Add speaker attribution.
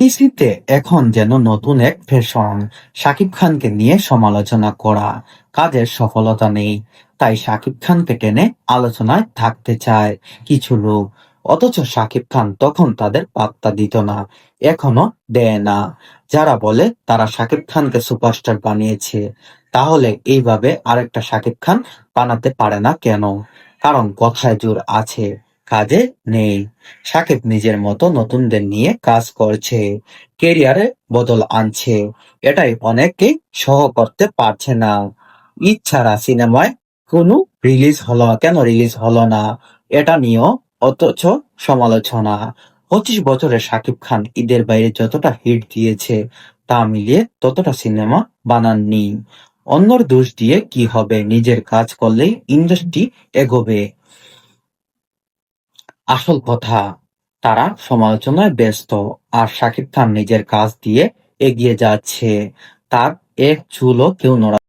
Speaker 1: ডিসিতে এখন যেন নতুন এক ফ্যাশন, শাকিব খানকে নিয়ে সমালোচনা করা। কাজের সফলতা নেই, তাই শাকিব খানকে টেনে আলোচনায় থাকতে চায় কিছু লোক। অথচ শাকিব খান তখন তাদের পাত্তা দিত না, এখনো দেয় না। যারা বলে তারা শাকিব খানকে সুপারস্টার বানিয়েছে, তাহলে এইভাবে আরেকটা শাকিব খান বানাতে পারে না কেন? কারণ কথায় জোর আছে, কাজে নেই। সাকিব নিজের মতো নতুনদের নিয়ে কাজ করছে, কেরিয়ারে বদল আনছে। এটাই অনেকেই সহ করতে পারছে না। ঈদ ছাড়া সিনেমায় কোনো কেন রিলিজ হলো না, এটা নিয়েও অথচ সমালোচনা। 25 বছরে শাকিব খান ঈদের বাইরে যতটা হিট দিয়েছে, তা মিলিয়ে ততটা সিনেমা বানাননি। অন্যর দোষ দিয়ে কি হবে, নিজের কাজ করলেই ইন্ডাস্ট্রি এগোবে। আসল কথা, তারা সমালোচনায় ব্যস্ত, আর শাকিব খান নিজের কাজ দিয়ে এগিয়ে যাচ্ছে। তার এক চুলও কেউ নড়াতে